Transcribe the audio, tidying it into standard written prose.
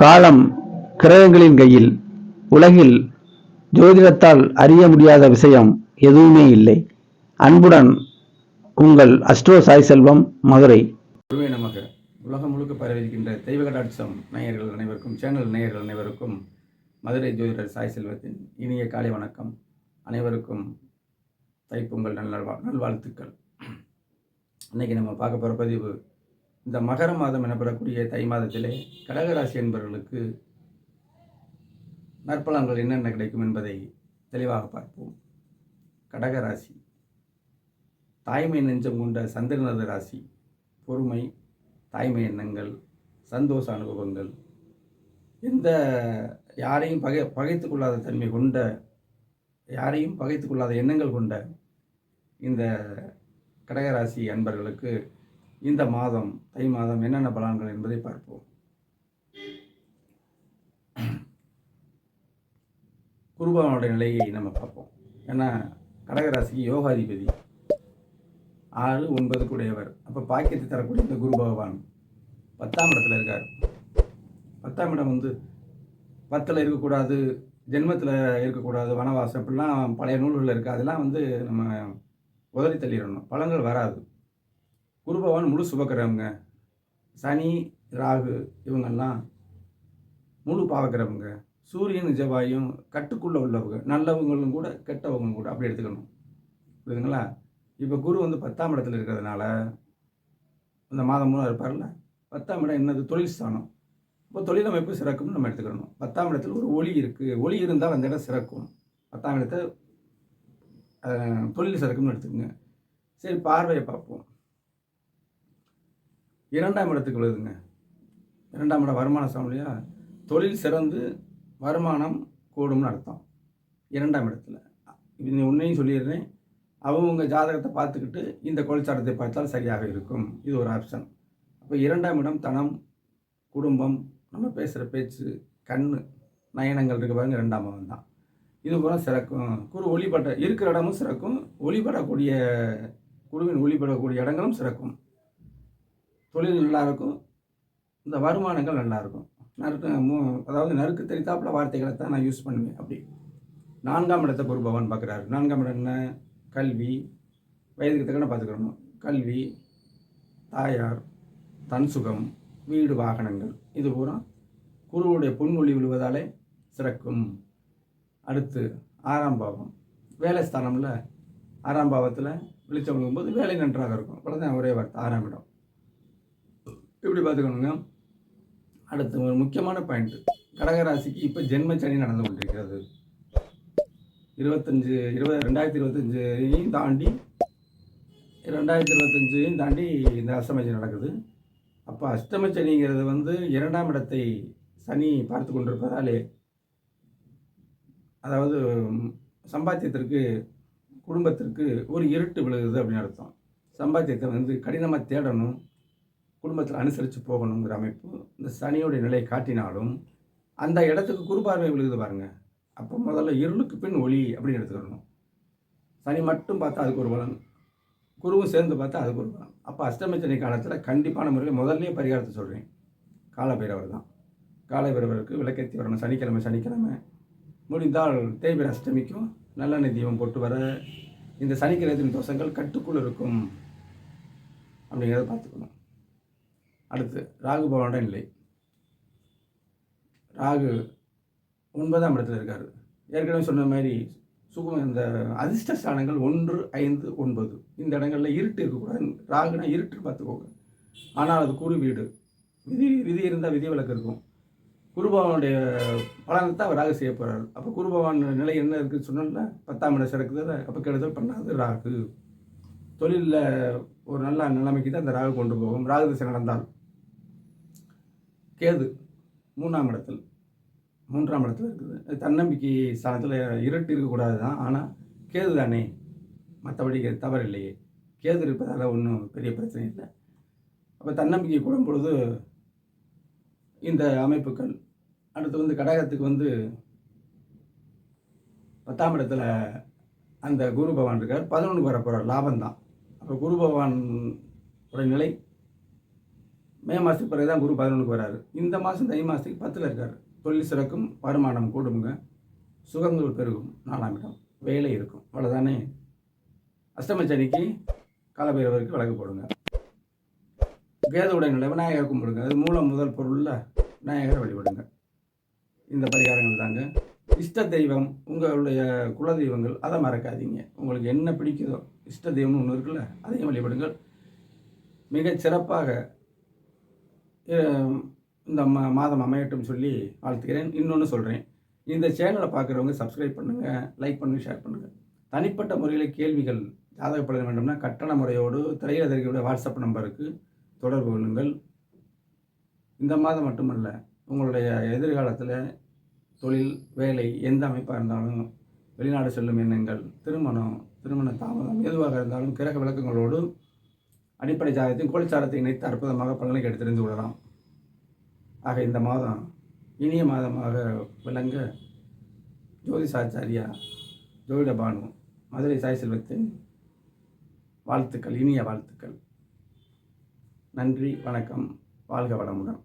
காலம் கிரகங்களின் கையில். உலகில் ஜோதிடத்தால் அறிய முடியாத விஷயம் எதுவுமே இல்லை. அன்புடன் உங்கள் அஸ்ட்ரோ சாய் செல்வம், மதுரை. குருவே நமக. உலகம் முழுக்க பரவியிருக்கின்ற தெய்வ கடாட்சம் நேயர்கள் அனைவருக்கும், சேனல் நேயர்கள் அனைவருக்கும் மதுரை ஜோதிடர் சாய் செல்வத்தின் இனிய காலை வணக்கம். அனைவருக்கும் தைப்பொங்கல் நல்வாழ்த்துக்கள். இன்னைக்கு நம்ம பார்க்க போகிற பதிவு, இந்த மகர மாதம் எனப்படக்கூடிய தை மாதத்திலே கடகராசி என்பவர்களுக்கு நற்பலன்கள் என்னென்ன கிடைக்கும் என்பதை தெளிவாக பார்ப்போம். கடகராசி தாய்மை நெஞ்சம் கொண்ட சந்திரனது ராசி. பொறுமை, தாய்மை எண்ணங்கள், சந்தோஷ அனுபவங்கள், எந்த யாரையும் பகைத்துக் கொள்ளாத தன்மை கொண்ட, யாரையும் பகைத்துக் கொள்ளாத எண்ணங்கள் கொண்ட இந்த கடகராசி அன்பர்களுக்கு இந்த மாதம், தை மாதம் என்னென்ன பலன்கள் என்பதை பார்ப்போம். குருபவனுடைய நிலையை நம்ம பார்ப்போம். ஏன்னா கடகராசிக்கு யோகாதிபதி 6, 9 கூடையவர். அப்போ பாக்கியத்தை தரக்கூடிய இந்த குரு பகவான் 10ஆம் இடத்துல இருக்கார். 10ஆம் இடம் 10ல் இருக்கக்கூடாது, ஜென்மத்தில் இருக்கக்கூடாது, வனவாசம், இப்படிலாம் பழைய நூல்களில் இருக்குது. அதெல்லாம் நம்ம உதறி தள்ளிடணும், பலன்கள் வராது. குரு பகவான் முழு சுபக்கிரகங்க. சனி, ராகு இவங்கெல்லாம் முழு பாவக்கிரகங்க. சூரியன், செவ்வாயும் கட்டுக்குள்ளே உள்ளவங்க, நல்லவங்களும் கூட கெட்டவங்களும் கூட, அப்படி எடுத்துக்கணும். புரியுதுங்களா? இப்போ குரு 10ஆம் இடத்துல இருக்கிறதுனால இந்த மாதம் மூலம் இருப்பார்ல, 10ஆம் இடம் என்னது? தொழில் ஸ்தானம். இப்போ தொழில் அமைப்பு சிறக்கும்னு நம்ம எடுத்துக்கணும். 10ஆம் இடத்துல ஒரு ஒளி இருக்குது. ஒளி இருந்தால் அந்த இடம் சிறக்கும். 10ஆம் இடத்தை தொழில் சிறக்கும்னு எடுத்துக்கோங்க. சரி, பார்வையை பார்ப்போம். 2ஆம் இடத்துக்கு விழுதுங்க. 2ஆம் இடம் வருமான சமநிலையா, தொழில் சிறந்து வருமானம் கூடும்னு அர்த்தம். 2ஆம் இடத்துல இது உன்னையும் சொல்லிடுறேன், அவங்க ஜாதகத்தை பார்த்துக்கிட்டு இந்த கோல்சாரத்தை பார்த்தால் சரியாக இருக்கும். இது ஒரு ஆப்ஷன். அப்போ 2ஆம் இடம் தனம், குடும்பம், நம்ம பேசுகிற பேச்சு, கண், நயனங்கள் இருக்க பாருங்க, 2ஆம் இடம் தான். இது கூட சிறக்கும். குரு ஒளிபட இருக்கிற இடமும் சிறக்கும், ஒளிபடக்கூடிய குருவின் ஒளிபடக்கூடிய இடங்களும் சிறக்கும். தொழில் நல்லாயிருக்கும், இந்த வருமானங்கள் நல்லாயிருக்கும். அதாவது நறுக்கு தெரித்தாப்புல வார்த்தைகளை தான் நான் யூஸ் பண்ணுவேன். அப்படி 4ஆம் இடத்தை குரு பகவான் பார்க்குறாரு. 4ஆம் இடம் என்ன? கல்வி, வயதுக்கு தக்கன பார்த்துக்கணும். கல்வி, தாயார், தன் சுகம், வீடு, வாகனங்கள், இது பூரா குருவுடைய பொன்மொழி விழுவதாலே சிறக்கும். அடுத்து 6ஆம் பாவம், வேலை ஸ்தானம்ல. 6ஆம் பாவத்தில் வெளிச்சம் விழுகும்போது வேலை நன்றாக இருக்கும். அவ்வளோதான், ஒரே வார்த்தை, 6ஆம் இடம். இப்படி பார்த்துக்கணுங்க. அடுத்து ஒரு முக்கியமான பாயிண்ட், கடகராசிக்கு இப்போ ஜென்மச்சனி நடந்து கொண்டிருக்கிறது. 2025 தாண்டி 2025 தாண்டி இந்த அஷ்டமச்சனி நடக்குது. அப்போ அஷ்டமச்சனிங்கிறது 2ஆம் இடத்தை சனி பார்த்து கொண்டிருப்பதாலே, அதாவது சம்பாத்தியத்திற்கு, குடும்பத்திற்கு ஒரு இருட்டு விழுகுது அப்படின்னு அர்த்தம். சம்பாத்தியத்தை கடினமாக தேடணும், குடும்பத்தில் அனுசரித்து போகணுங்கிற அமைப்பு இந்த சனியோடைய நிலையை காட்டினாலும் அந்த இடத்துக்கு குரு பார்வை விழுகுது பாருங்க. அப்போ முதல்ல இருளுக்கு பின் ஒளி அப்படின்னு எடுத்துக்கணும். சனி மட்டும் பார்த்தா அதுக்கு ஒரு பலன், குருவும் சேர்ந்து பார்த்தா அதுக்கு ஒரு பலன். அப்போ அஷ்டமச்சனி காலத்தில் கண்டிப்பான முறையில் முதல்ல பரிகாரத்தை சொல்கிறேன், காலபைரவர் தான். காலபைரவருக்கு விளக்கேற்றி வரணும். சனிக்கிழமை முடிந்தால் தேய்பிரை அஷ்டமிக்கும் நல்லெண்ணெய் தீபம் போட்டு வர இந்த சனிக்கிழமையின் தோஷங்கள் கட்டுக்குள் இருக்கும் அப்படிங்கிறத பார்த்துக்கணும். அடுத்து ராகு பகவானோட நிலை. ராகு 9ஆம் இடத்துல இருக்கார். ஏற்கனவே சொன்ன மாதிரி இந்த அதிர்ஷ்ட ஸ்தானங்கள் 1, 5, 9 இந்த இடங்களில் இருட்டு இருக்கக்கூடாது. ராகுனா இருட்டு பார்த்துக்கோங்க. ஆனால் அது குரு வீடு. விதி இருந்தால் விதி விலக்கு இருக்கும். குருபகவானுடைய பலனை தான் ராகு செய்ய போகிறார். அப்போ குருபகவான் நிலை என்ன இருக்குதுன்னு சொன்னோம்ல, 10ஆம் இடம் சிறக்குது. அப்போ கெடுதல் பண்ணாது ராகு. தொழிலில் ஒரு நல்ல நிலைமைக்கு தான் இந்த ராகு கொண்டு போகும். ராகு திசை நடந்தால். கேது 3ஆம் இடத்தில் இருக்குது. தன்னம்பிக்கை ஸ்தானத்தில் இருட்டு இருக்கக்கூடாது தான். ஆனால் கேது தானே, மற்றபடி தவறு இல்லையே. கேது இருப்பதால் ஒன்றும் பெரிய பிரச்சனை இல்லை. அப்போ தன்னம்பிக்கை கூடும் பொழுது இந்த அமைப்புகள். அடுத்து கடகத்துக்கு 10ஆம் இடத்துல அந்த குரு பகவான் இருக்கார். 11க்கு வர போகிறார், லாபம் தான். அப்போ குரு பகவான் ஒரு நிலை மே மாதத்துக்கு பிறகு தான் குரு 11க்கு வராரு. இந்த மாதம் தை மாதத்துக்கு 10ல் இருக்கார். தொழில் சிறக்கும், வருமானம் கூடுங்க, சுகங்கள் பெருகும், 4ஆம் இடம், வேலை இருக்கும். அவ்வளோதானே. அஷ்டமச்சனிக்கு காலபைரவருக்கு விளக்கு போடுங்க. கேதுவுடைய நிலை விநாயகர் கும்பிடுங்க. அது மூலம் முதல் பொருளில் விநாயகரை வழிபடுங்க. இந்த பரிகாரங்கள் தாங்க. இஷ்ட தெய்வம், உங்களுடைய குலதெய்வங்கள், அதை மறக்காதீங்க. உங்களுக்கு என்ன பிடிக்குதோ இஷ்ட தெய்வம்னு ஒன்று இருக்குல்ல, அதையும் வழிபடுங்கள். மிகச் சிறப்பாக இந்த மாதம் அமையட்டும் சொல்லி வாழ்த்துக்கிறேன். இன்னொன்று சொல்கிறேன், இந்த சேனலை பார்க்குறவங்க சப்ஸ்கிரைப் பண்ணுங்கள், லைக் பண்ணுங்கள், ஷேர் பண்ணுங்கள். தனிப்பட்ட முறையில் கேள்விகள் ஜாதகப்பட வேண்டும்னா கட்டண முறையோடு திரையில் தெரிவிக்கக்கூடிய வாட்ஸ்அப் நம்பருக்கு தொடர்பு கொள்ளுங்கள். இந்த மாதம் மட்டுமல்ல, உங்களுடைய எதிர்காலத்தில் தொழில், வேலை எந்த அமைப்பாக இருந்தாலும், வெளிநாடு செல்லும் எண்ணங்கள், திருமண தாமதம் எதுவாக இருந்தாலும் கிரக விளக்கங்களோடு அடிப்படை ஜாதகத்தையும் கோல்சாரத்தை இணைத்து அற்புதமாக பலனை எடுத்து தெரிந்து கொள்ளலாம். ஆக இந்த மாதம் இனிய மாதமாக விளங்க ஜோதிஷாச்சாரியா ஜோதிட பானு மதுரை சாய் செல்வத்தின் வாழ்த்துக்கள், இனிய வாழ்த்துக்கள். நன்றி, வணக்கம், வாழ்க வளமுடன்.